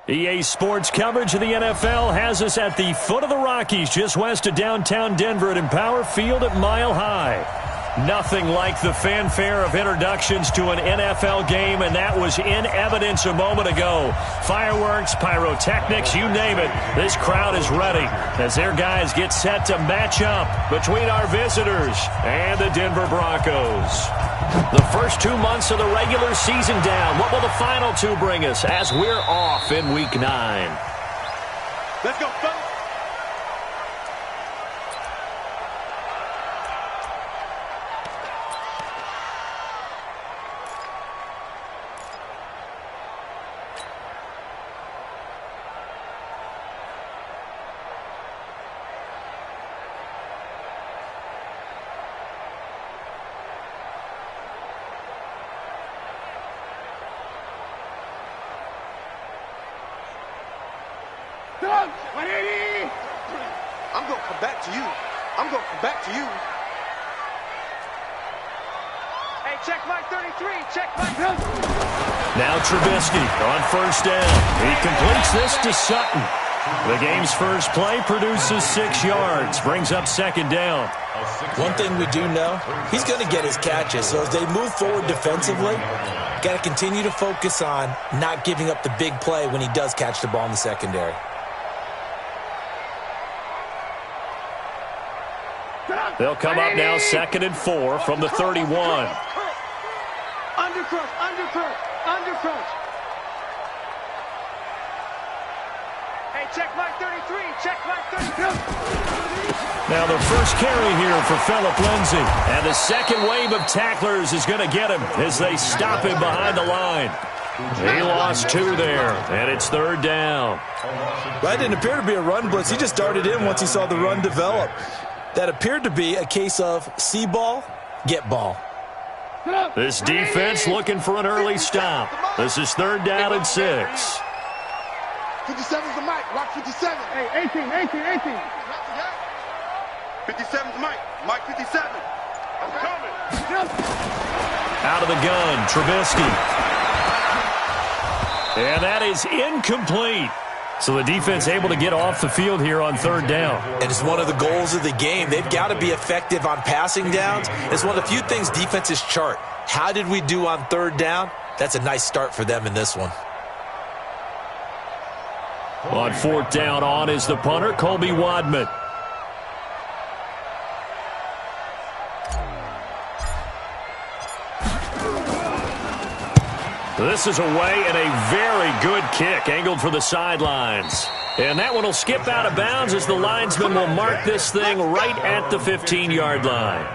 EA Sports coverage of the NFL has us at the foot of the Rockies, just west of downtown Denver at Empower Field at Mile High. Nothing like the fanfare of introductions to an NFL game, and that was in evidence a moment ago. Fireworks, pyrotechnics, you name it. This crowd is ready as their guys get set to match up between our visitors and the Denver Broncos. The first 2 months of the regular season down. What will the final two bring us as we're off in Week 9? Let's go, fellas. I'm going to come back to you. I'm going to come back to you. Hey, check Mike 33. Check Mike. Now Trubisky on first down. He completes this to Sutton. The game's first play produces 6 yards. Brings up second down. One thing we do know, he's going to get his catches. So as they move forward defensively, got to continue to focus on not giving up the big play when he does catch the ball in the secondary. They'll come up now 2nd and 4 from the 31. Undercrunch, undercrunch, undercrunch. Hey, check Mike 33, check Mike 33. Now the first carry here for Phillip Lindsay. And the second wave of tacklers is going to get him as they stop him behind the line. He lost 2 there, and it's 3rd down. Well, it didn't appear to be a run blitz. He just darted in once he saw the run develop. That appeared to be a case of see ball, get ball. This defense looking for an early stop. This is 3rd down and 6. 57's the mic. Rock 57. Hey, 18. 57's the mic. Mike 57. I'm coming. Out of the gun, Trubisky. And that is incomplete. So the defense able to get off the field here on 3rd down. And it's one of the goals of the game. They've got to be effective on passing downs. It's one of the few things defenses chart. How did we do on 3rd down? That's a nice start for them in this one. On 4th down on is the punter, Colby Wadman. This is away and a very good kick angled for the sidelines. And that one will skip out of bounds as the linesman will mark this thing right at the 15-yard line.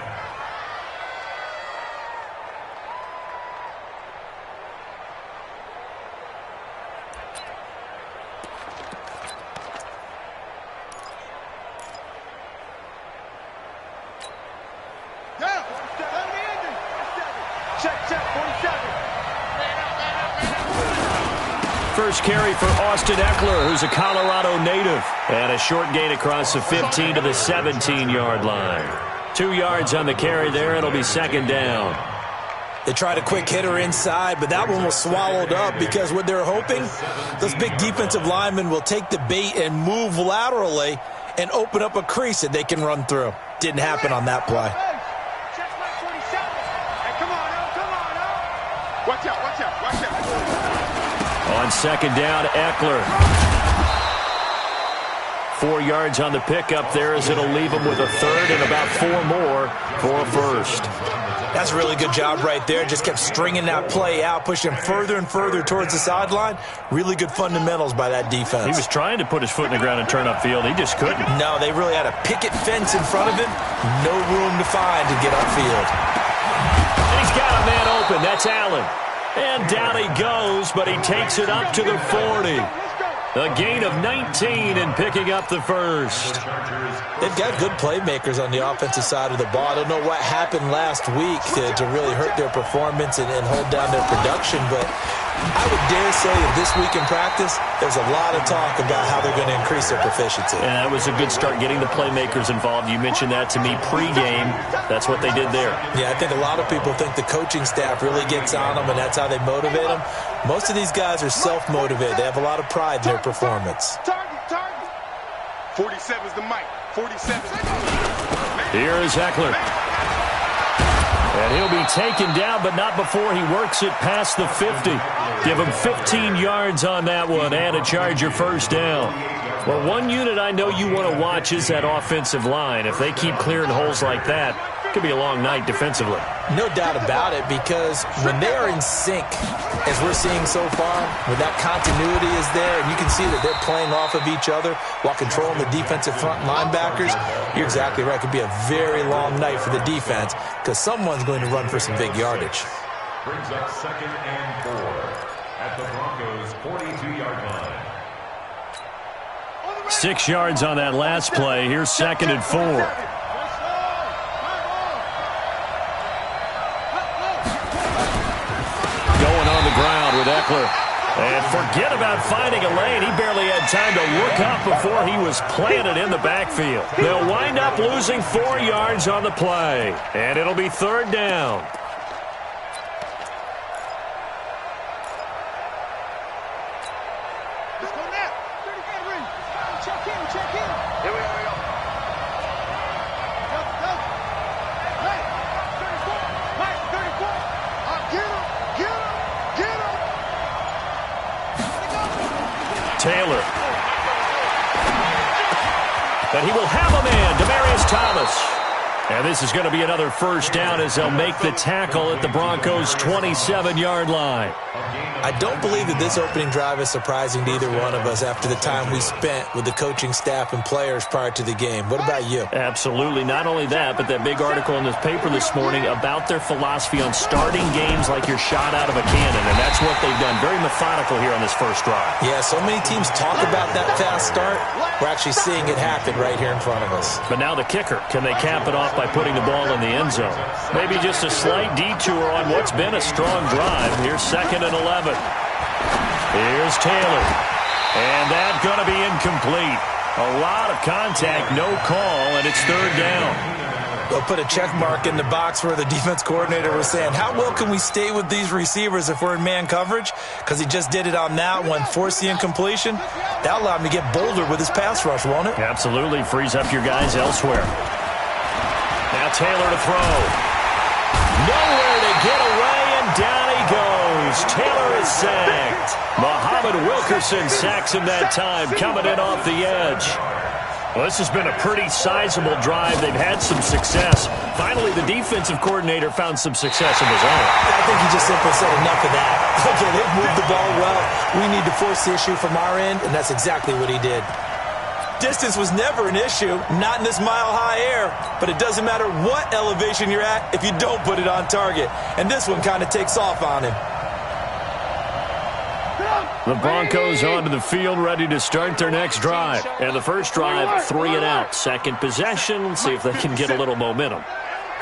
First carry for Austin Eckler, who's a Colorado native. And a short gain across the 15 to the 17-yard line. 2 yards on the carry there. It'll be 2nd down. They tried a quick hitter inside, but that one was swallowed up because what they're hoping, those big defensive linemen will take the bait and move laterally and open up a crease that they can run through. Didn't happen on that play. Check Mike 47. Hey, come on, oh. Watch out. On 2nd down, Eckler. 4 yards on the pickup there as it'll leave him with a 3rd and about 4 more for a 1st. That's a really good job right there. Just kept stringing that play out, pushing him further and further towards the sideline. Really good fundamentals by that defense. He was trying to put his foot in the ground and turn upfield. He just couldn't. No, they really had a picket fence in front of him. No room to find to get upfield. And he's got a man open. That's Allen. And down he goes, but he takes it up to the 40. A gain of 19 and picking up the 1st. They've got good playmakers on the offensive side of the ball. I don't know what happened last week to really hurt their performance and hold down their production, but I would dare say that this week in practice, there's a lot of talk about how they're going to increase their proficiency. And that was a good start, getting the playmakers involved. You mentioned that to me pregame. That's what they did there. Yeah, I think a lot of people think the coaching staff really gets on them, and that's how they motivate them. Most of these guys are self-motivated. They have a lot of pride in their performance. Target. 47 is the mic. 47. Here is Eckler. And he'll be taken down, but not before he works it past the 50. Give him 15 yards on that one and a Charger first down. Well, one unit I know you want to watch is that offensive line. If they keep clearing holes like that, it could be a long night defensively. No doubt about it, because when they are in sync, as we're seeing so far, when that continuity is there, and you can see that they're playing off of each other while controlling the defensive front linebackers, you're exactly right. It could be a very long night for the defense, because someone's going to run for some big yardage. Brings up 2nd and 4 at the Broncos' 42-yard line. 6 yards on that last play. Here's 2nd and 4. Ground with Eckler. And forget about finding a lane. He barely had time to look up before he was planted in the backfield. They'll wind up losing 4 yards on the play. And it'll be 3rd down. Let's go now. Check in. Here we go. Go. Hey, 34. Mike, 34. Get him. Taylor. But he will have a man, Demaryius Thomas. And this is going to be another first down as they'll make the tackle at the Broncos' 27-yard line. I don't believe that this opening drive is surprising to either one of us after the time we spent with the coaching staff and players prior to the game. What about you? Absolutely. Not only that, but that big article in this paper this morning about their philosophy on starting games like you're shot out of a cannon, and that's what they've done. Very methodical here on this first drive. Yeah, so many teams talk about that fast start. We're actually seeing it happen right here in front of us. But now the kicker. Can they cap it off by putting the ball in the end zone? Maybe just a slight detour on what's been a strong drive. Here's 2nd and 11. Here's Taylor. And that's going to be incomplete. A lot of contact, no call, and it's 3rd down. They'll put a check mark in the box where the defense coordinator was saying, how well can we stay with these receivers if we're in man coverage? Because he just did it on that one, forced the incompletion. That allowed him to get bolder with his pass rush, won't it? Absolutely. Frees up your guys elsewhere. Now Taylor to throw. Nowhere to get away, and down he goes. Taylor is sacked. Muhammad Wilkerson sacks him that time, coming in off the edge. Well, this has been a pretty sizable drive. They've had some success. Finally, the defensive coordinator found some success of his own. I think he just simply said enough of that. Okay, they've moved the ball well. We need to force the issue from our end, and that's exactly what he did. Distance was never an issue, not in this mile-high air, but it doesn't matter what elevation you're at if you don't put it on target. And this one kind of takes off on him. The Broncos onto the field, ready to start their next drive. And the first drive, 3 and out. Second possession, see if they can get a little momentum.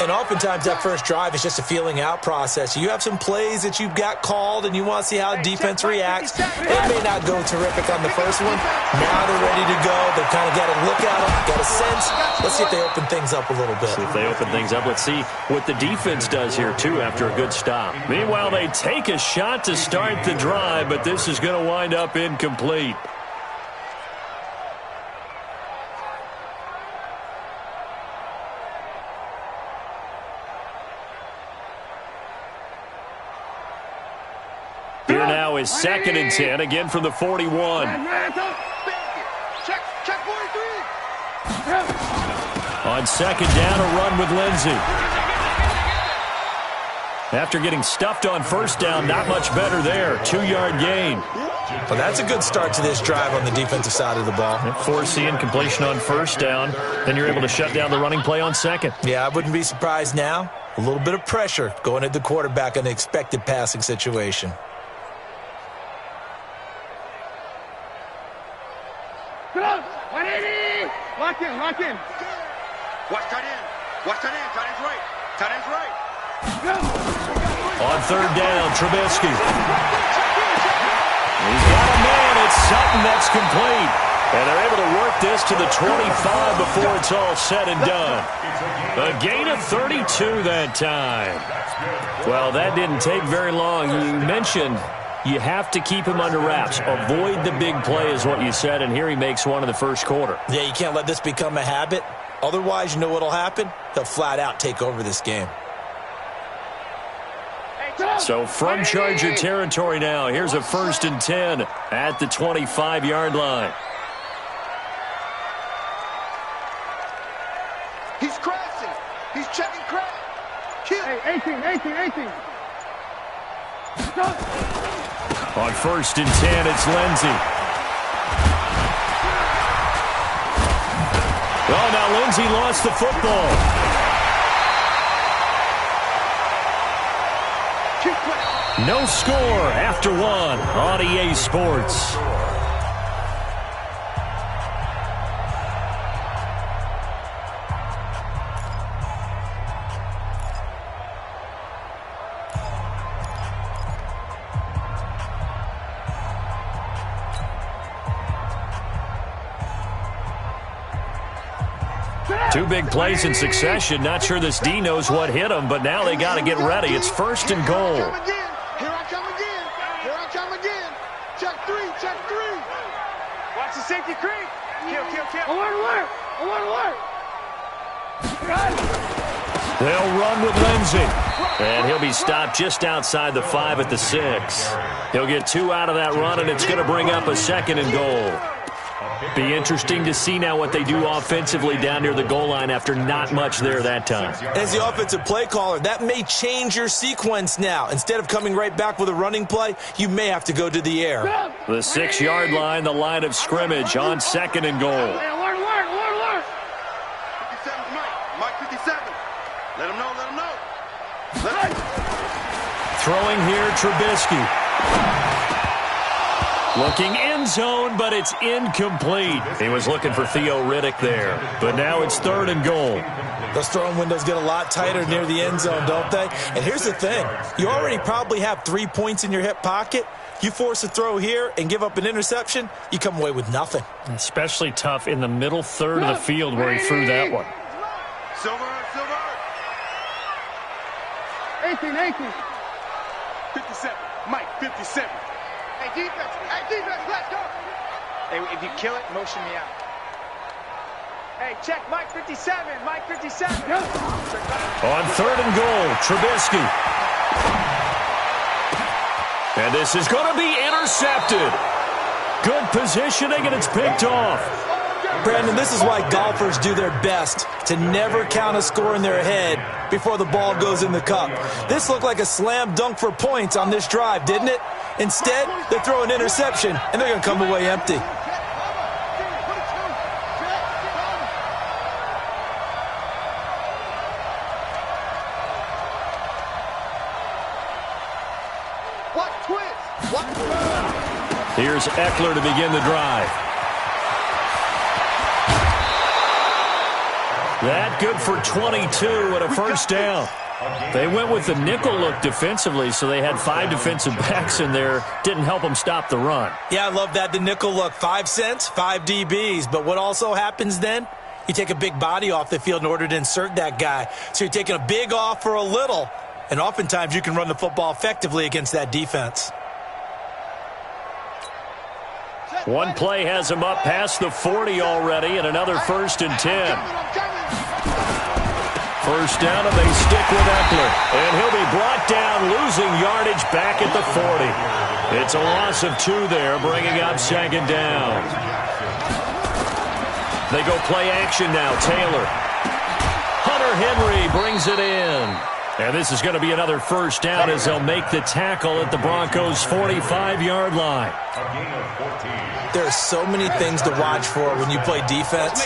And oftentimes that first drive is just a feeling out process. You have some plays that you've got called and you want to see how defense reacts. It may not go terrific on the first one. Now they're ready to go. They've kind of got a look at them, got a sense. Let's see if they open things up a little bit. See if they open things up. Let's see what the defense does here, too, after a good stop. Meanwhile, they take a shot to start the drive, but this is going to wind up incomplete. Here now is 2nd and 10, again from the 41. Check 43. On 2nd down, a run with Lindsey. After getting stuffed on 1st down, not much better there. 2-yard gain. Well, that's a good start to this drive on the defensive side of the ball. Force the incompletion on 1st down. Then you're able to shut down the running play on 2nd. Yeah, I wouldn't be surprised now. A little bit of pressure going at the quarterback in an expected passing situation. Lock in. Watch tight end. Tight end's right. On 3rd down, Trubisky. Sutton, that's complete. And they're able to work this to the 25 before it's all said and done. A gain of 32 that time. Well, that didn't take very long. You mentioned you have to keep him under wraps. Avoid the big play is what you said, and here he makes one in the first quarter. Yeah, you can't let this become a habit. Otherwise, you know what will happen? He'll flat out take over this game. So from Charger territory now, here's a 1st and 10 at the 25-yard line. He's crashing. He's checking crash. Hey, 18. On 1st and 10, it's Lindsey. Oh, now Lindsey lost the football. No score after one on EA Sports. Two big plays in succession. Not sure this D knows what hit him, but now they got to get ready. It's 1st and goal. Here I come again. Check three. Watch the safety creep. Kill. Alert. They'll run with Lindsey. And he'll be stopped just outside the 5 at the 6. He'll get 2 out of that run, and it's going to bring up a 2nd and goal. Be interesting to see now what they do offensively down near the goal line after not much there that time. As the offensive play caller, that may change your sequence now. Instead of coming right back with a running play, you may have to go to the air. The 6-yard line, the line of scrimmage on 2nd and goal. Alert. 57, Mike 57. Let him know. Throwing here, Trubisky. Looking end zone, but it's incomplete. He was looking for Theo Riddick there. But now it's 3rd and goal. Those throwing windows get a lot tighter near the end zone, don't they? And here's the thing. You already probably have 3 points in your hip pocket. You force a throw here and give up an interception, you come away with nothing. Especially tough in the middle third of the field where he threw that one. Silver. 18. 57. Mike 57. Hey, defense, let's go. Hey, if you kill it, motion me out. Hey, check Mike 57. On 3rd and goal, Trubisky. And this is going to be intercepted. Good positioning, and it's picked off. Brandon, this is why golfers do their best to never count a score in their head before the ball goes in the cup. This looked like a slam dunk for points on this drive, didn't it? Instead, they throw an interception, and they're going to come away empty. Here's Eckler to begin the drive. That good for 22 and a 1st down. They went with the nickel look defensively, so they had 5 defensive backs in there. Didn't help them stop the run. Yeah, I love that, the nickel look. 5 cents, 5 DBs. But what also happens then? You take a big body off the field in order to insert that guy. So you're taking a big off for a little. And oftentimes you can run the football effectively against that defense. One play has him up past the 40 already, and another 1st and 10. 1st down, and they stick with Eckler. And he'll be brought down, losing yardage back at the 40. It's a loss of 2 there, bringing up 2nd down. They go play action now. Taylor. Hunter Henry brings it in. And this is going to be another 1st down as they'll make the tackle at the Broncos' 45-yard line. There are so many things to watch for when you play defense.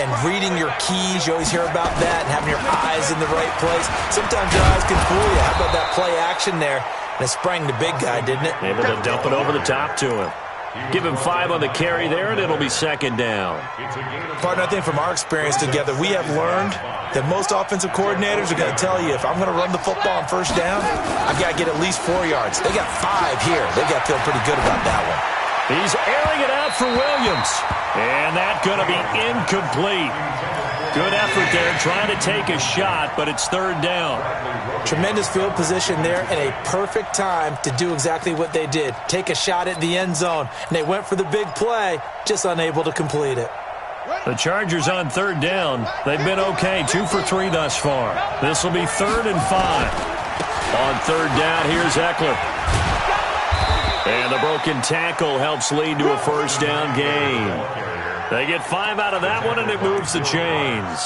And reading your keys, you always hear about that, and having your eyes in the right place. Sometimes your eyes can fool you. How about that play action there? And it sprang the big guy, didn't it? Able to dump it over the top to him. Give him 5 on the carry there, and it'll be 2nd down. Partner, I think from our experience together, we have learned that most offensive coordinators are going to tell you, if I'm going to run the football on 1st down, I've got to get at least 4 yards. They got 5 here. They got to feel pretty good about that one. He's airing it out for Williams. And that's going to be incomplete. Good effort there trying to take a shot, but it's third down. Tremendous field position there and a perfect time to do exactly what they did. Take a shot at the end zone. And they went for the big play, just unable to complete it. The Chargers on third down. They've been okay, 2 for 3 thus far. This will be 3rd and 5. On third down, here's Eckler. And the broken tackle helps lead to a first down gain. They get 5 out of that one, and it moves the chains.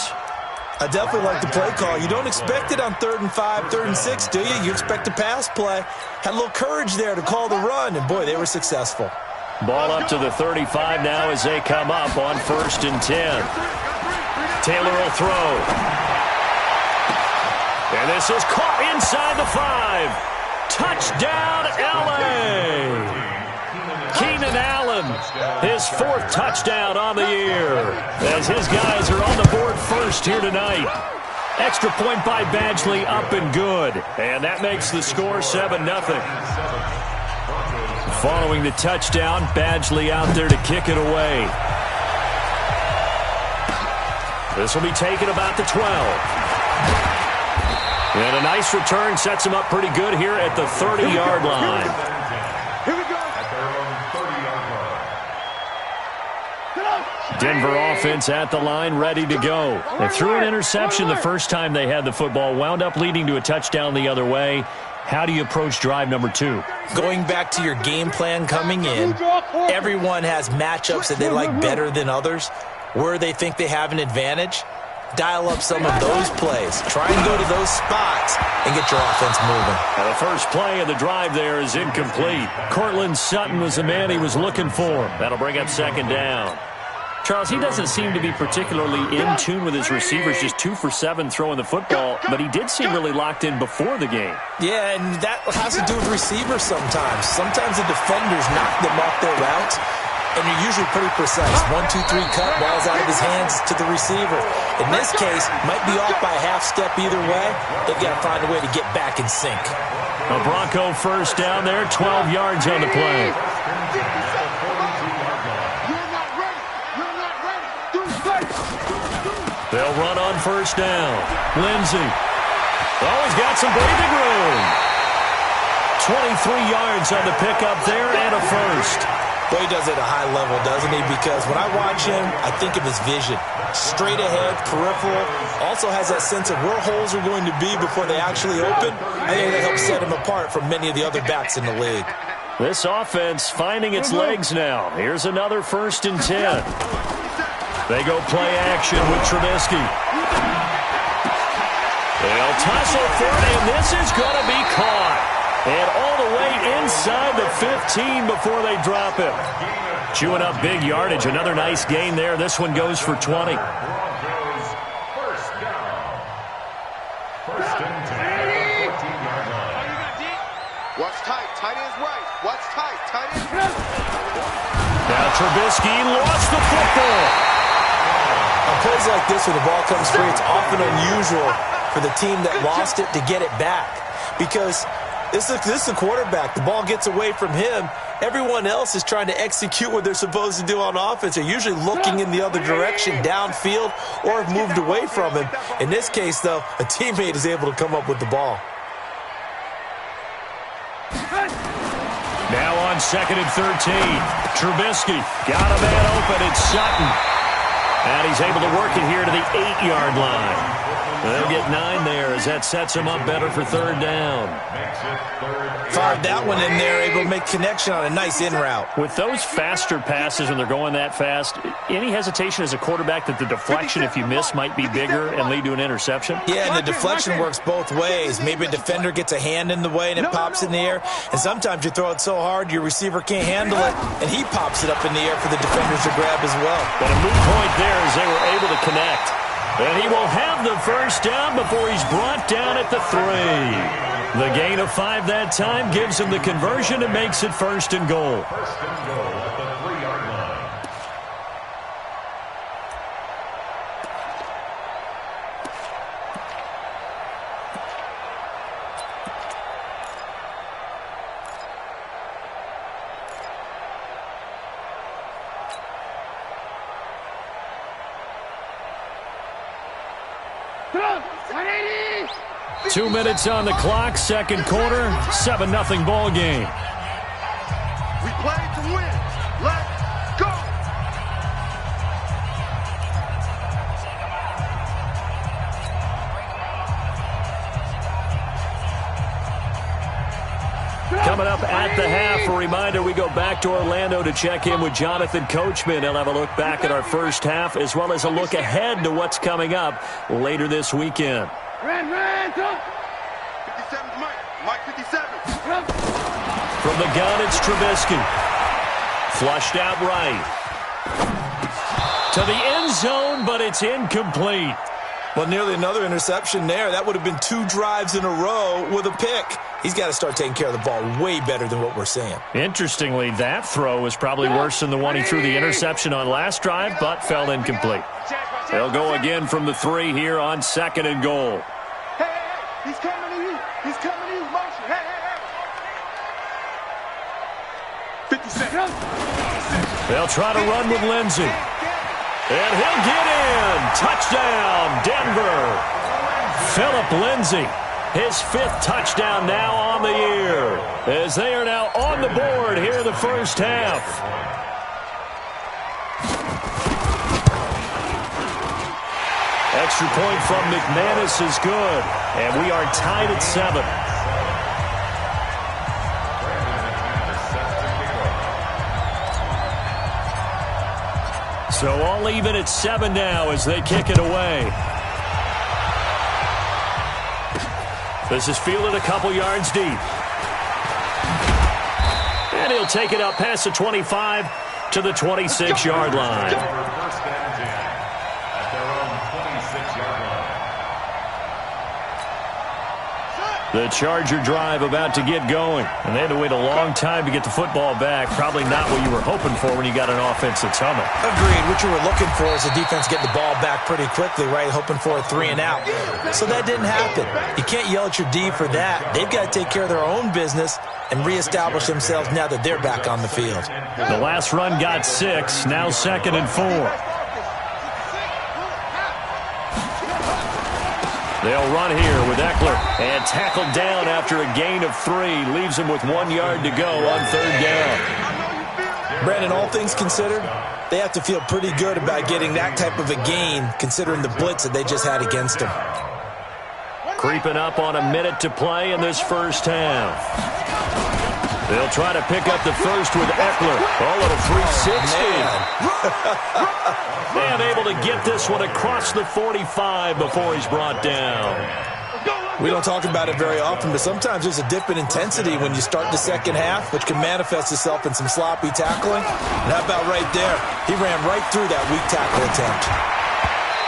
I definitely like the play call. You don't expect it on 3rd and 5, 3rd and 6, do you? You expect a pass play. Had a little courage there to call the run, and boy, they were successful. Ball up to the 35 now as they come up on 1st and 10. Taylor will throw. And this is caught inside the 5. Touchdown, L.A. Keenan Allen, his 4th touchdown on the year, as his guys are on the board first here tonight. Extra point by Badgley, up and good. And that makes the score 7-0. Following the touchdown, Badgley out there to kick it away. This will be taken about the 12. And a nice return sets him up pretty good here at the 30-yard line. Here we go. Denver offense at the line, ready to go. They threw an interception the first time they had the football, wound up leading to a touchdown the other way. How do you approach drive number 2? Going back to your game plan coming in, everyone has matchups that they like better than others, where they think they have an advantage. Dial up some of those plays. Try and go to those spots and get your offense moving. Now the first play of the drive there is incomplete. Cortland Sutton was the man he was looking for. That'll bring up 2nd down. Charles, he doesn't seem to be particularly in tune with his receivers, just 2 for 7 throwing the football, but he did seem really locked in before the game. Yeah, and that has to do with receivers sometimes. Sometimes the defenders knock them off their routes, and you're usually pretty precise. 1, 2, 3 cut, ball's out of his hands to the receiver. In this case, might be off by a half step either way. They've got to find a way to get back in sync. A Bronco first down there, 12 yards on the play. They'll run on first down. Lindsey. Oh, he's got some breathing room. 23 yards on the pickup there and a first. Boy, he does it at a high level, doesn't he? Because when I watch him, I think of his vision. Straight ahead, peripheral. Also has that sense of where holes are going to be before they actually open. I think that helps set him apart from many of the other backs in the league. This offense finding its legs now. Here's another 1st and 10. They go play action with Trubisky. They'll tussle for it, and this is going to be caught. And all the way inside the 15 before they drop him. Chewing up big yardage. Another nice gain there. This one goes for 20. Watch tight. Tight ends right. Watch tight. Tight ends right. Now Trubisky lost the football. On plays like this where the ball comes free, it's often unusual for the team that lost it to get it back. Because this is the quarterback. The ball gets away from him. Everyone else is trying to execute what they're supposed to do on offense. They're usually looking in the other direction, downfield, or have moved away from him. In this case, though, a teammate is able to come up with the ball. Now on 2nd and 13. Trubisky got a man open. It's Sutton. And he's able to work it here to the 8-yard line. They'll get 9 there as that sets him up better for 3rd down. Fired that one in there, able to make connection on a nice in route. With those faster passes when they're going that fast, any hesitation as a quarterback that the deflection, if you miss, might be bigger and lead to an interception? Yeah, and the deflection works both ways. Maybe a defender gets a hand in the way and it pops in the air. And sometimes you throw it so hard your receiver can't handle it, and he pops it up in the air for the defenders to grab as well. But a moot point there as they were able to connect. And he will have the first down before he's brought down at the 3. The gain of 5 that time gives him the conversion and makes it 1st and goal. 1st and goal at the 3-yard line. 180. 2 minutes on the clock, second quarter, 7-0 ball game. We play to win. Let's go. Coming up at the half, a reminder, we go back to Orlando to check in with Jonathan Coachman. He'll have a look back at our first half as well as a look ahead to what's coming up later this weekend. Ran, 57's Mike 57. From the gun, it's Trubisky. Flushed out right. To the end zone, but it's incomplete. Well, nearly another interception there. That would have been 2 drives in a row with a pick. He's got to start taking care of the ball way better than what we're seeing. Interestingly, that throw was probably worse than the one he threw the interception on last drive, but fell incomplete. They'll go again from the 3 here on 2nd and goal. Hey, he's coming to you. He's coming to you. Motion. Hey. 57. They'll try to run with Lindsey. And he'll get in. Touchdown, Denver. Philip Lindsey, his 5th touchdown now on the year, as they are now on the board here in the first half. Extra point from McManus is good, and we are tied at 7. So all even at 7 now as they kick it away. This is fielded a couple yards deep. And he'll take it up past the 25 to the 26-yard line. First down 10 at their own 26-yard line. The Charger drive about to get going. And they had to wait a long time to get the football back. Probably not what you were hoping for when you got an offense that's humming. Agreed. What you were looking for is the defense getting the ball back pretty quickly, right? Hoping for a 3 and out. So that didn't happen. You can't yell at your D for that. They've got to take care of their own business and reestablish themselves now that they're back on the field. The last run got 6. Now 2nd and 4. They'll run here with Eckler, and tackled down after a gain of 3. Leaves him with 1 yard to go on 3rd down. Brandon, all things considered, they have to feel pretty good about getting that type of a gain considering the blitz that they just had against them. Creeping up on a minute to play in this first half. They'll try to pick up the first with Eckler. Oh, little 360. And able to get this one across the 45 before he's brought down. We don't talk about it very often, but sometimes there's a dip in intensity when you start the second half, which can manifest itself in some sloppy tackling. And how about right there? He ran right through that weak tackle attempt.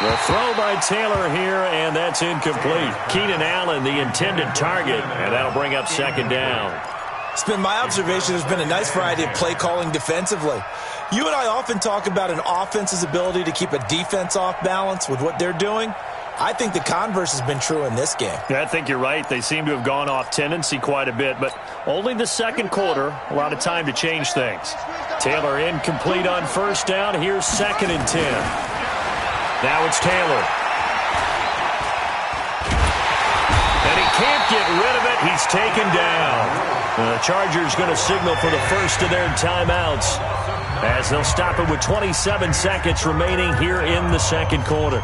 The throw by Taylor here, and that's incomplete. Keenan Allen, the intended target, and that'll bring up 2nd down. It's been my observation there's been a nice variety of play calling defensively. You and I often talk about an offense's ability to keep a defense off balance with what they're doing. I think the converse has been true in this game. Yeah, I think you're right. They seem to have gone off tendency quite a bit, but only the second quarter, a lot of time to change things. Taylor incomplete on 1st down. Here's 2nd and 10. Now it's Taylor. And he can't get rid of it. He's taken down. The Chargers going to signal for the first of their timeouts as they'll stop it with 27 seconds remaining here in the second quarter.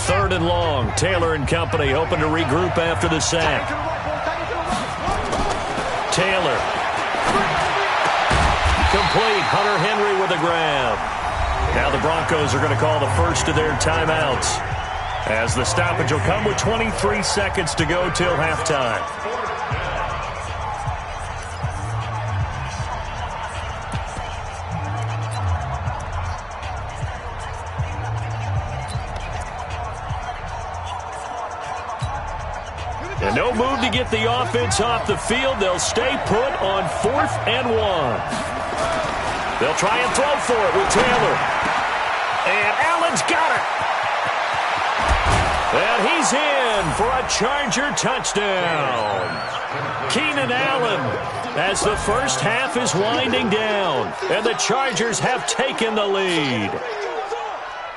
Third and long. Taylor and company hoping to regroup after the sack. Taylor. Complete. Hunter Henry with a grab. Now the Broncos are going to call the first of their timeouts as the stoppage will come with 23 seconds to go till halftime. And no move to get the offense off the field. They'll stay put on 4th and 1. They'll try and throw for it with Taylor. And Allen's got it. And he's in for a Charger touchdown. Keenan Allen, as the first half is winding down, and the Chargers have taken the lead.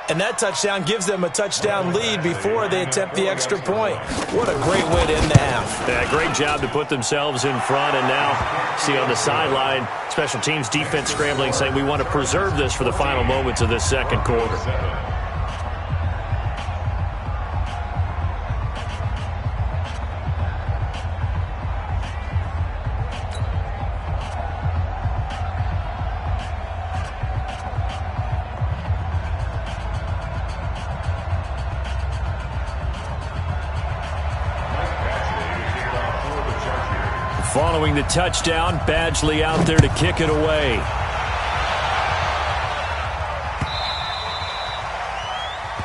And that touchdown gives them a touchdown lead before they attempt the extra point. What a great way to end the half. Yeah, great job to put themselves in front. And now, see on the sideline, special teams defense scrambling, saying we want to preserve this for the final moments of this second quarter. Following the touchdown, Badgley out there to kick it away.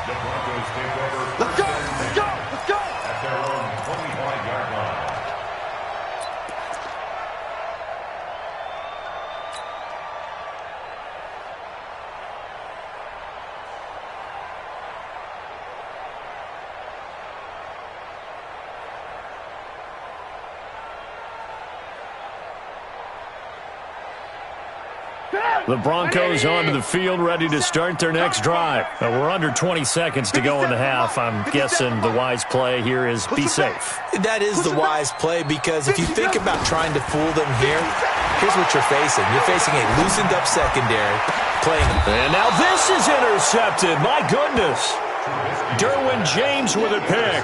The Broncos take over. Let's go! Let's go! Let's go! At their own 25-yard line. The Broncos onto the field, ready to start their next drive. We're under 20 seconds to go in the half. I'm guessing the wise play here is be safe. That is the wise play, because if you think about trying to fool them here, here's what you're facing. You're facing a loosened up secondary playing. And now this is intercepted. My goodness. Derwin James with a pick.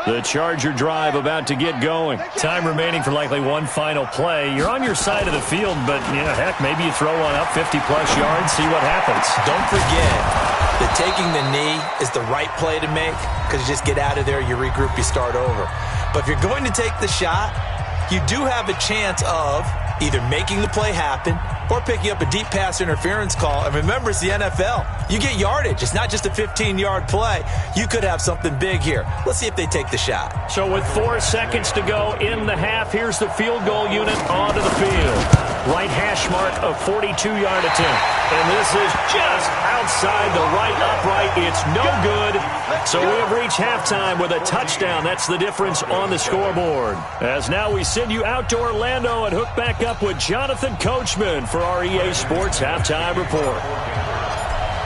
The Charger drive about to get going. Time remaining for likely one final play. You're on your side of the field, but, yeah, heck, maybe you throw one up 50-plus yards, see what happens. Don't forget that taking the knee is the right play to make, because you just get out of there, you regroup, you start over. But if you're going to take the shot, you do have a chance of either making the play happen or picking up a deep pass interference call. And remember, it's the NFL. You get yardage. It's not just a 15-yard play. You could have something big here. Let's see if they take the shot. So with 4 seconds to go in the half, here's the field goal unit onto the field. Right hash mark, a 42-yard attempt. And this is just outside the right upright. It's no good. So we have reached halftime with a touchdown. That's the difference on the scoreboard. As now we send you out to Orlando and hook back up with Jonathan Coachman for our EA Sports Halftime Report.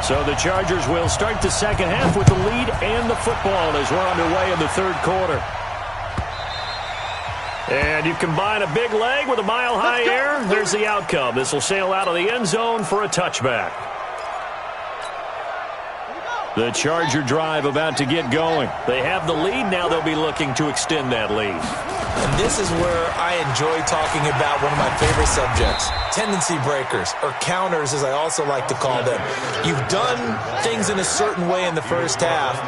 So the Chargers will start the second half with the lead and the football as we're underway in the third quarter. And you combine a big leg with a mile-high air, there's the outcome. This will sail out of the end zone for a touchback. The Charger drive about to get going. They have the lead. Now they'll be looking to extend that lead. And this is where I enjoy talking about one of my favorite subjects, tendency breakers, or counters as I also like to call them. You've done things in a certain way in the first half,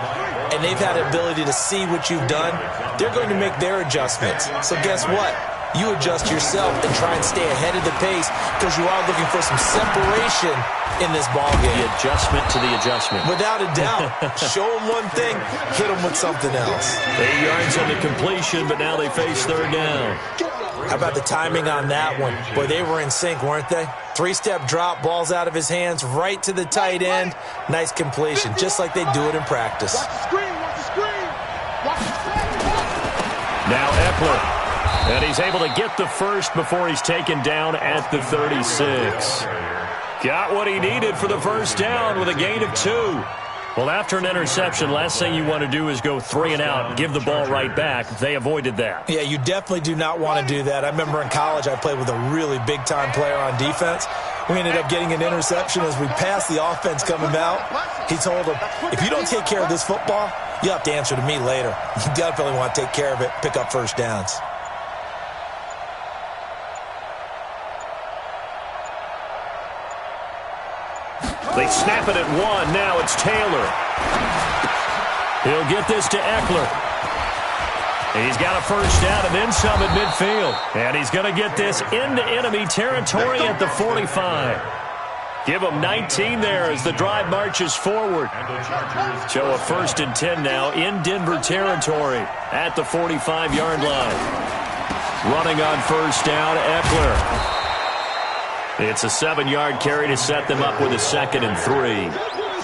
and they've had the ability to see what you've done. They're going to make their adjustments. So guess what? You adjust yourself and try and stay ahead of the pace, because you are looking for some separation in this ball game. The adjustment to the adjustment. Without a doubt. Show them one thing, hit them with something else. 8 yards on the completion, but now they face third down. How about the timing on that one? Boy, they were in sync, weren't they? 3-step drop, ball's out of his hands, right to the tight end. Nice completion, just like they do it in practice. Watch the screen, watch the screen. Watch the screen. Now Eckler. And he's able to get the first before he's taken down at the 36. Got what he needed for the first down with a gain of 2. Well, after an interception, last thing you want to do is go 3 and out and give the ball right back. They avoided that. Yeah, you definitely do not want to do that. I remember in college I played with a really big-time player on defense. We ended up getting an interception as we passed the offense coming out. He told him, if you don't take care of this football, you have to answer to me later. You definitely want to take care of it, pick up first downs. They snap it at 1. Now it's Taylor. He'll get this to Eckler. He's got a first down and then some at midfield. And he's going to get this into enemy territory at the 45. Give him 19 there as the drive marches forward. So a 1st and 10 now in Denver territory at the 45-yard line. Running on first down, Eckler. It's a 7-yard carry to set them up with a 2nd and 3.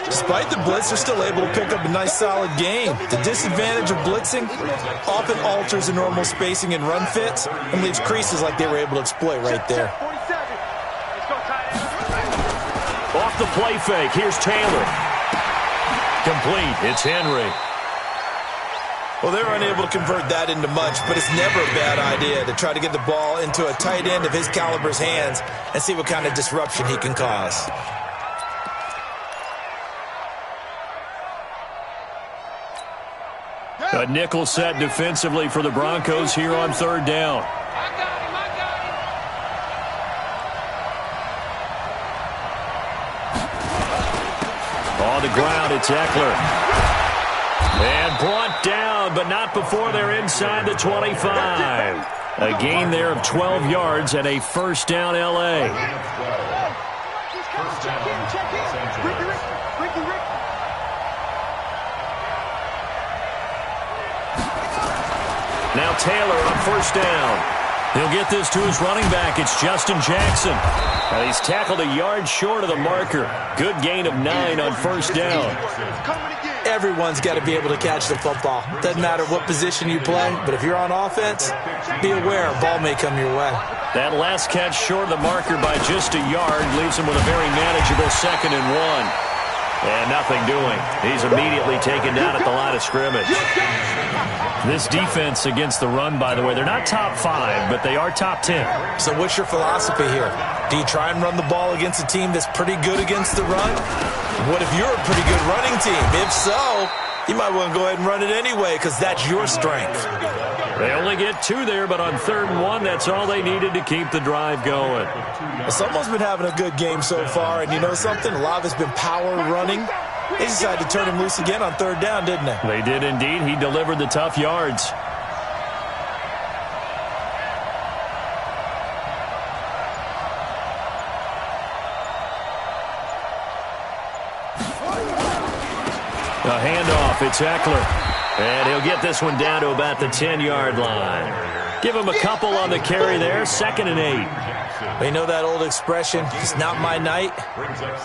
Despite the blitz, they're still able to pick up a nice, solid gain. The disadvantage of blitzing often alters the normal spacing and run fits and leaves creases like they were able to exploit right there. Off the play fake, here's Taylor. Complete, it's Henry. Well, they were unable to convert that into much, but it's never a bad idea to try to get the ball into a tight end of his caliber's hands and see what kind of disruption he can cause. A nickel set defensively for the Broncos here on 3rd down. On the ground, it's Eckler. And brought down, but not before they're inside the 25. A gain there of 12 yards and a 1st down, L.A. Now Taylor on 1st down. He'll get this to his running back. It's Justin Jackson. And he's tackled a yard short of the marker. Good gain of 9 on 1st down. Everyone's got to be able to catch the football. Doesn't matter what position you play, but if you're on offense, be aware a ball may come your way. That last catch short of the marker by just a yard leaves him with a very manageable 2nd and 1. And nothing doing. He's immediately taken down at the line of scrimmage. This defense against the run, by the way, they're not top 5, but they are top 10. So what's your philosophy here? Do you try and run the ball against a team that's pretty good against the run? What if you're a pretty good running team? If so, you might want to go ahead and run it anyway because that's your strength. They only get 2 there, but on 3rd and 1, that's all they needed to keep the drive going. Well, someone's been having a good game so far, and you know something? A lot of it's been power running. They decided to turn him loose again on 3rd down, didn't they? They did indeed. He delivered the tough yards. A handoff, it's Eckler. And he'll get this one down to about the 10-yard line. Give him a couple on the carry there, 2nd and 8. You know that old expression, it's not my night?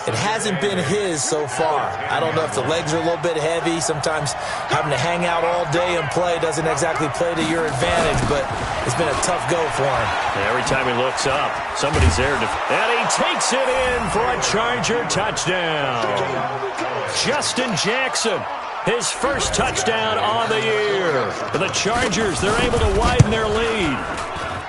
It hasn't been his so far. I don't know if the legs are a little bit heavy. Sometimes having to hang out all day and play doesn't exactly play to your advantage, but it's been a tough go for him. Every time he looks up, somebody's there. And he takes it in for a Charger touchdown. Justin Jackson, his first touchdown on the year. For the Chargers, they're able to widen their lead.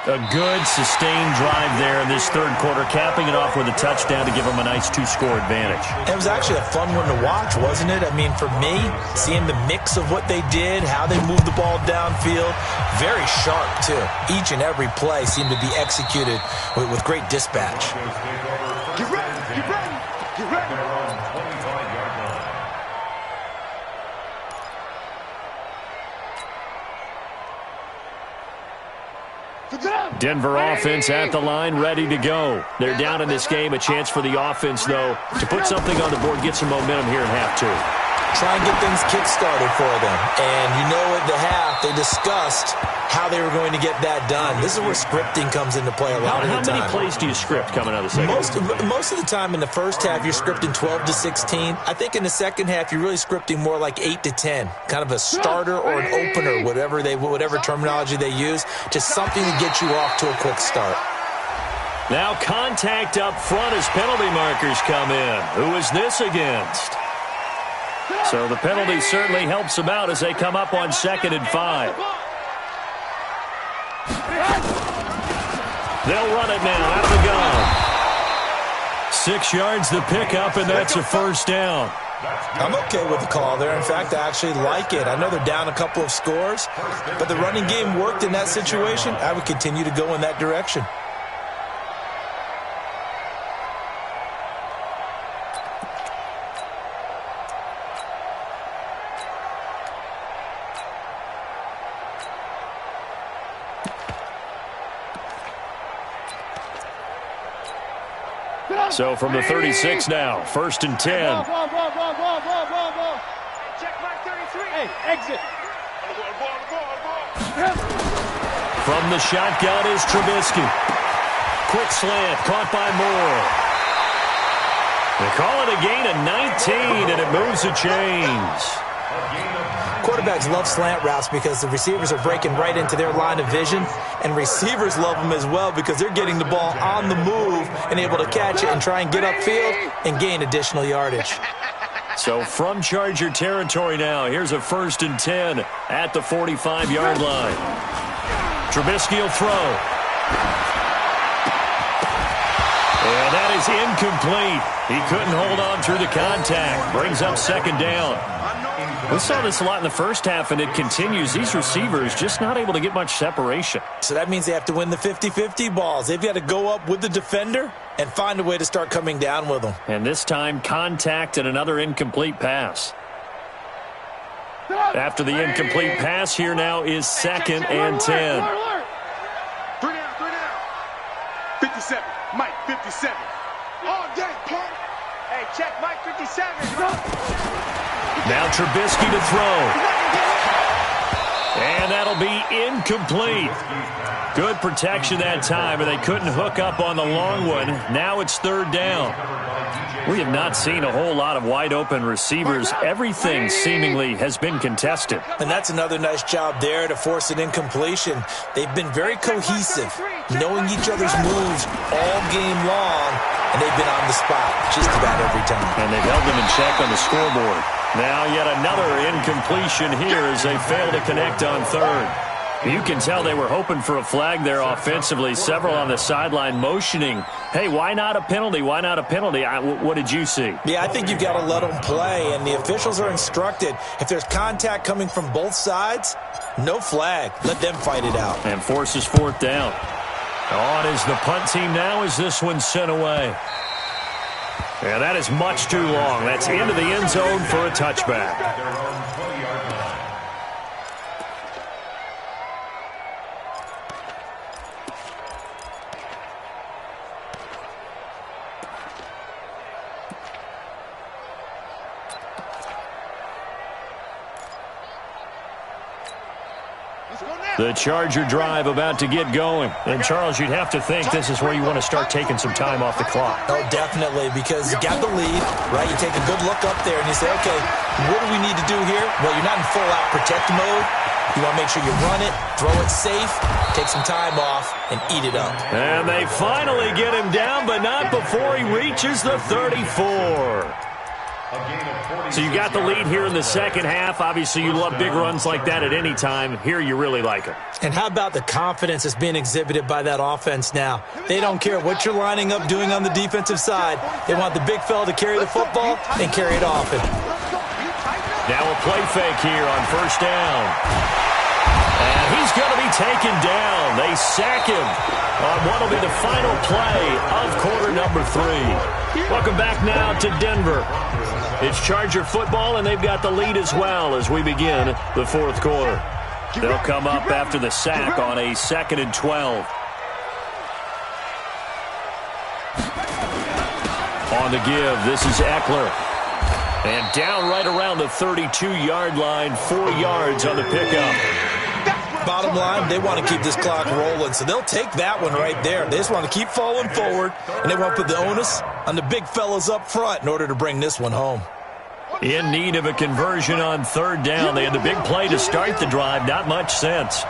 A good, sustained drive there in this 3rd quarter, capping it off with a touchdown to give them a nice 2-score advantage. It was actually a fun one to watch, wasn't it? I mean, for me, seeing the mix of what they did, how they moved the ball downfield, very sharp, too. Each and every play seemed to be executed with great dispatch. Get ready, get ready, get ready. Denver offense at the line, ready to go. They're down in this game. A chance for the offense, though, to put something on the board, get some momentum here in half 2. Try and get things kick-started for them. And you know at the half, they discussed how they were going to get that done. This is where scripting comes into play a lot of the time. How many plays do you script coming out of the second? Most of the time in the first half, you're scripting 12 to 16. I think in the second half, you're really scripting more like 8 to 10. Kind of a starter or an opener, whatever terminology they use. Just something to get you off to a quick start. Now contact up front as penalty markers come in. Who is this against? So the penalty certainly helps them out as they come up on 2nd and 5. They'll run it now out of the gun. 6 yards the pickup, and that's a 1st down. I'm okay with the call there. In fact, I actually like it. I know they're down a couple of scores, but the running game worked in that situation. I would continue to go in that direction. So from the 36 now, 1st and 10. Ball. Check my 33. Hey, exit. From the shotgun is Trubisky. Quick slant, caught by Moore. They call it a gain of 19, and it moves the chains. Quarterbacks love slant routes because the receivers are breaking right into their line of vision, and receivers love them as well because they're getting the ball on the move and able to catch it and try and get upfield and gain additional yardage. So from Charger territory now, here's a 1st and 10 at the 45-yard line. Trubisky will throw. And that is incomplete. He couldn't hold on through the contact. Brings up 2nd down. We saw this a lot in the first half, and it continues. These receivers just not able to get much separation. So that means they have to win the 50-50 balls. They've got to go up with the defender and find a way to start coming down with them. And this time, contact and another incomplete pass. After the incomplete pass, here now is 2nd and 10. 3 down. 57. Mike, 57. All day, punk. Hey, check Mike, 57. Now Trubisky to throw. And that'll be incomplete. Good protection that time, and they couldn't hook up on the long one. Now it's 3rd down. We have not seen a whole lot of wide-open receivers. Everything seemingly has been contested. And that's another nice job there to force an incompletion. They've been very cohesive, knowing each other's moves all game long, and they've been on the spot just about every time. And they've held them in check on the scoreboard. Now yet another incompletion here as they fail to connect on 3rd. You can tell they were hoping for a flag there offensively. Several on the sideline motioning, hey, why not a penalty? Why not a penalty? What did you see? Yeah, I think you've got to let them play, and the officials are instructed. If there's contact coming from both sides, no flag. Let them fight it out. And forces 4th down. On is the punt team now as this one's sent away. And that is much too long. That's into the end zone for a touchback. The Charger drive about to get going. And, Charles, you'd have to think this is where you want to start taking some time off the clock. Oh, definitely, because you got the lead, right? You take a good look up there and you say, okay, what do we need to do here? Well, you're not in full-out protect mode. You want to make sure you run it, throw it safe, take some time off, and eat it up. And they finally get him down, but not before he reaches the 34. So you got the lead here in the second half. Obviously, you love big runs like that at any time. Here, you really like it. And how about the confidence that's being exhibited by that offense now? They don't care what you're lining up doing on the defensive side. They want the big fella to carry the football and carry it often. Now a play fake here on 1st down. And he's going to be taken down. They sack him on what will be the final play of quarter number 3. Welcome back now to Denver. It's Charger football, and they've got the lead as well as we begin the 4th quarter. They'll come up after the sack on a 2nd and 12. On the give, this is Eckler. And down right around the 32-yard line, 4 yards on the pickup. Bottom line, they want to keep this clock rolling, so they'll take that one right there. They just want to keep falling forward, and they want to put the onus on the big fellas up front in order to bring this one home. In need of a conversion on 3rd down. They had the big play to start the drive. Not much sense.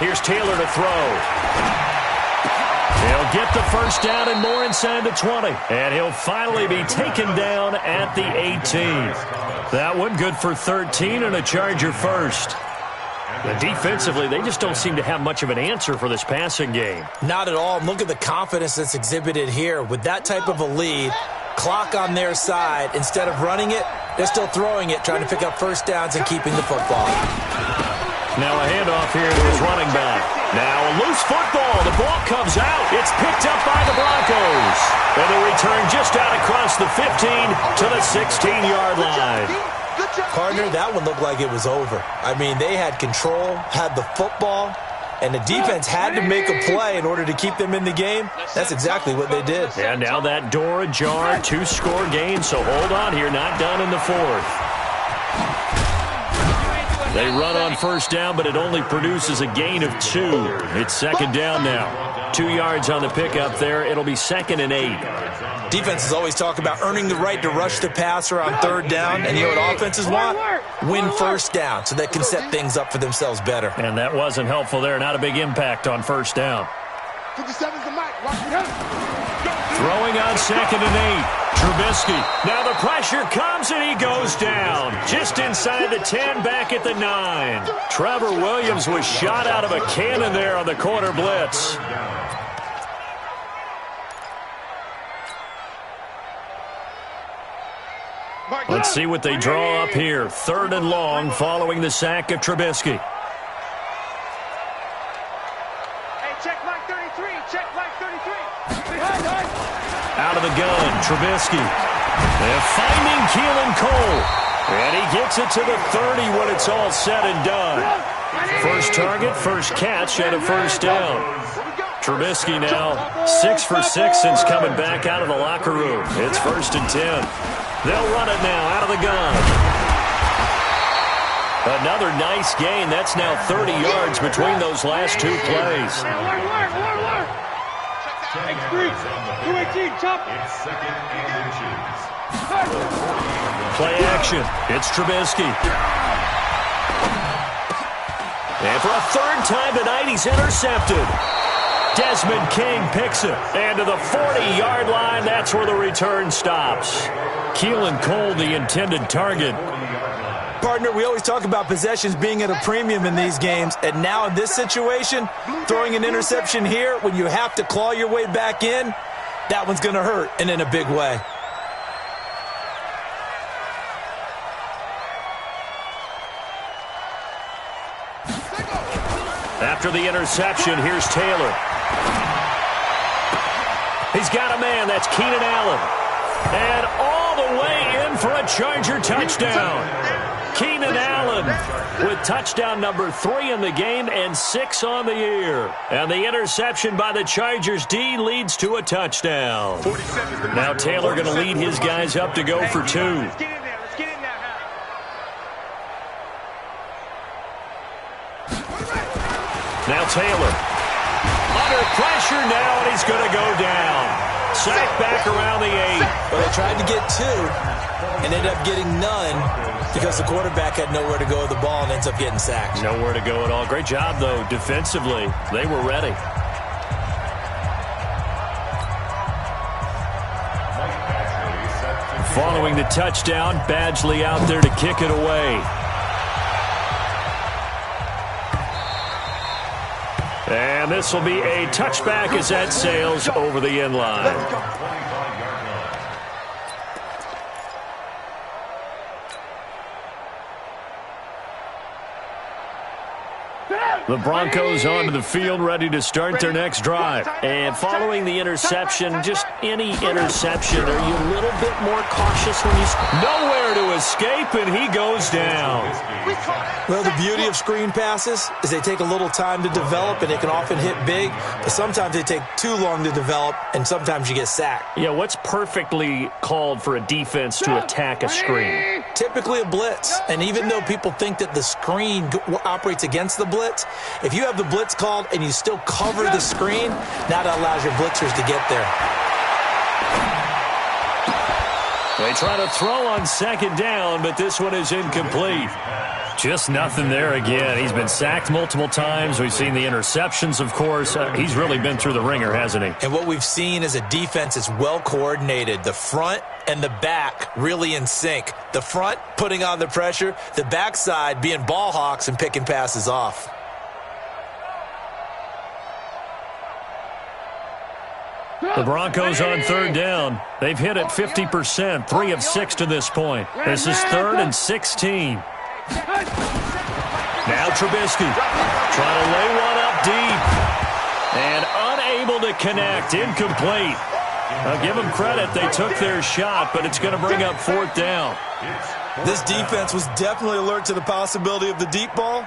Here's Taylor to throw. He'll get the 1st down and more inside the 20. And he'll finally be taken down at the 18. That one good for 13 and a Charger first. And defensively, they just don't seem to have much of an answer for this passing game. Not at all. Look at the confidence that's exhibited here. With that type of a lead, clock on their side, instead of running it, they're still throwing it, trying to pick up 1st downs and keeping the football. Now a handoff here to his running back. Now a loose football. The ball comes out. It's picked up by the Broncos. And the return just out across the 15 to the 16-yard line. Partner, that one looked like it was over. I mean, they had control, had the football, and the defense had to make a play in order to keep them in the game. That's exactly what they did. And now that door ajar, 2-score game, so hold on here, not done in the fourth. They run on first down, but it only produces a gain of 2. It's second down now. 2 yards on the pickup there. It'll be 2nd and 8. Defenses always talk about earning the right to rush the passer on third down, and you know what offenses want? Win first down so they can set things up for themselves better. And that wasn't helpful there. Not a big impact on first down. 57's the mic. Watch it out. Throwing on 2nd and 8. Trubisky. Now the pressure comes and he goes down. Just inside the 10, back at the 9. Trevor Williams was shot out of a cannon there on the corner blitz. Let's see what they draw up here. 3rd and long following the sack of Trubisky. Hey, check Mike 33. Check Mike 33. Out of the gun, Trubisky. They're finding Keelan Cole. And he gets it to the 30 when it's all said and done. First target, first catch, and a first down. Trubisky now 6 for 6 since coming back out of the locker room. It's 1st and 10. They'll run it now out of the gun. Another nice gain. That's now 30 yards between those last 2 plays. Play action. It's Trubisky. And for a 3rd time tonight, he's intercepted. Desmond King picks it. And to the 40-yard line, that's where the return stops. Keelan Cole, the intended target. Partner, we always talk about possessions being at a premium in these games, and now in this situation, throwing an interception here when you have to claw your way back in, that one's going to hurt, and in a big way. After the interception, here's Taylor. He's got a man. That's Keenan Allen. And all the way in for a Charger touchdown. Keenan Allen with touchdown number 3 in the game and 6 on the year. And the interception by the Chargers D leads to a touchdown. Now Taylor going to lead his guys up to go for 2. Let's get in there. Now Taylor. Under pressure now, and he's going to go down. Sacked back around the 8. Well, they tried to get 2 and ended up getting none because the quarterback had nowhere to go with the ball and ends up getting sacked. Nowhere to go at all. Great job, though, defensively. They were ready. Following the touchdown, Badgley out there to kick it away. And this will be a touchback as that sails over the end line. The Broncos onto the field, ready to start their next drive. And following the interception, just any interception, are you a little bit more cautious when you... Nowhere to escape, and he goes down. Well, the beauty of screen passes is they take a little time to develop, and they can often hit big, but sometimes they take too long to develop, and sometimes you get sacked. Yeah, what's perfectly called for a defense to attack a screen? Typically a blitz, and even though people think that the screen operates against the blitz, if you have the blitz called and you still cover the screen, now that allows your blitzers to get there. They try to throw on 2nd down, but this one is incomplete. Just nothing there again. He's been sacked multiple times. We've seen the interceptions, of course. He's really been through the ringer, hasn't he? And what we've seen is a defense that's well coordinated. The front and the back really in sync. The front putting on the pressure, the backside being ball hawks and picking passes off. The Broncos on 3rd down. They've hit it 50%, 3 of 6 to this point. This is 3rd and 16. Now Trubisky trying to lay one up deep. And unable to connect, incomplete. I'll give them credit. They took their shot, but it's going to bring up 4th down. This defense was definitely alert to the possibility of the deep ball,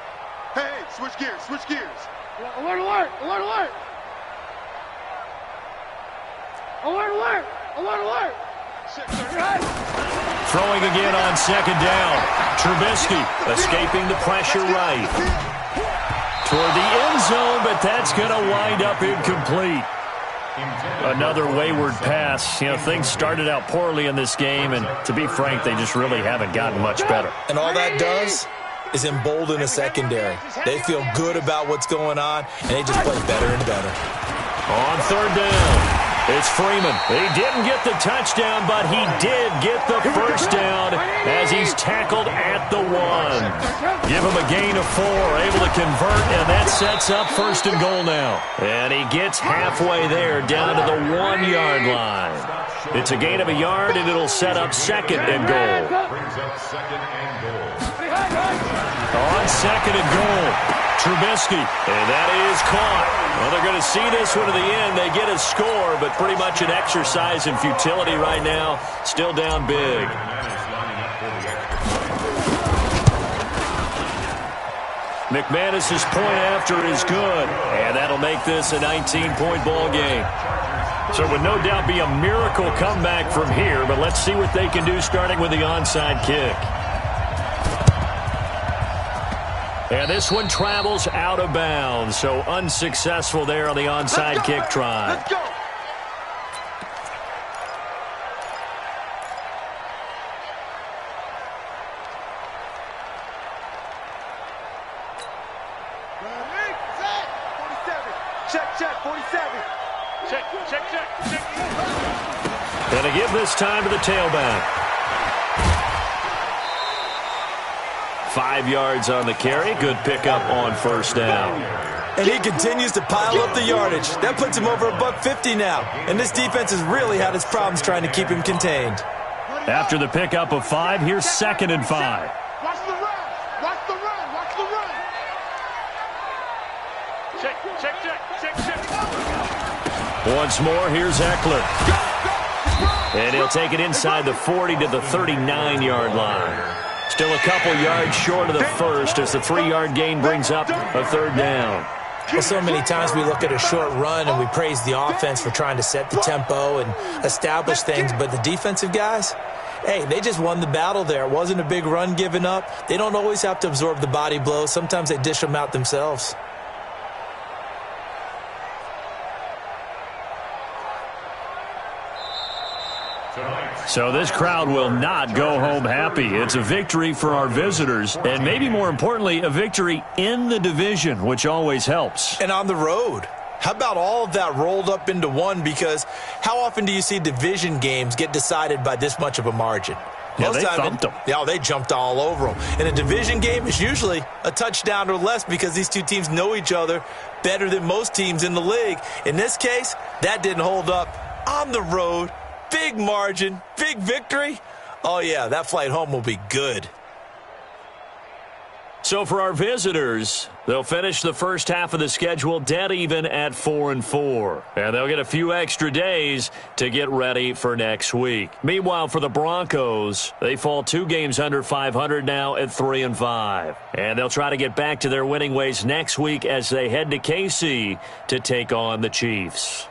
Hey, switch gears, switch gears. Alert, alert, alert, alert. Alert, alert, alert, alert. Throwing again on second down. Trubisky escaping the pressure right. Toward the end zone, but that's going to wind up incomplete. Another wayward pass. You know, things started out poorly in this game, and to be frank, they just really haven't gotten much better. And all that does is embolden a secondary. They feel good about what's going on, and they just play better and better. On third down, it's Freeman. He didn't get the touchdown, but he did get the first down as he's tackled at the 1. Give him a gain of 4, able to convert, and that sets up first and goal now. And he gets halfway there, down to the 1-yard line. It's a gain of a yard, and it'll set up second and goal. Brings up second and goal. On second and goal, Trubisky, and that is caught. Well, they're going to see this one to the end. They get a score, but pretty much an exercise in futility right now. Still down big. McManus's point after is good, and that'll make this a 19-point ball game. So it would no doubt be a miracle comeback from here, but let's see what they can do starting with the onside kick. And this one travels out of bounds, so unsuccessful there on the onside kick try. Let's go. Ready, set. 47. Check, 47. Check. And to give this time to the tailback. 5 yards on the carry. Good pickup on first down. And he continues to pile up the yardage. That puts him over $150 now. And this defense has really had its problems trying to keep him contained. After the pickup of 5, here's second and 5. Watch the run. Watch the run. Watch the run. Check. Once more, here's Eckler. And he'll take it inside the 40 to the 39-yard line. Still a couple yards short of the first as the 3-yard gain brings up a third down. Well, so many times we look at a short run and we praise the offense for trying to set the tempo and establish things, but the defensive guys, hey, they just won the battle there. It wasn't a big run given up. They don't always have to absorb the body blows. Sometimes they dish them out themselves. So this crowd will not go home happy. It's a victory for our visitors, and maybe more importantly, a victory in the division, which always helps. And on the road. How about all of that rolled up into one? Because how often do you see division games get decided by this much of a margin? Yeah, they thumped them. Yeah, they jumped all over them. And a division game is usually a touchdown or less because these two teams know each other better than most teams in the league. In this case, that didn't hold up. On the road, big margin, big victory. Oh, yeah, that flight home will be good. So for our visitors, they'll finish the first half of the schedule dead even at 4-4. And they'll get a few extra days to get ready for next week. Meanwhile, for the Broncos, they fall 2 games under 500 now at 3-5. And they'll try to get back to their winning ways next week as they head to KC to take on the Chiefs.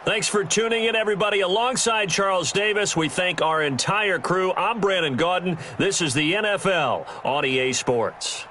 Thanks for tuning in, everybody. Alongside Charles Davis, we thank our entire crew. I'm Brandon Gaudin. This is the NFL on EA Sports.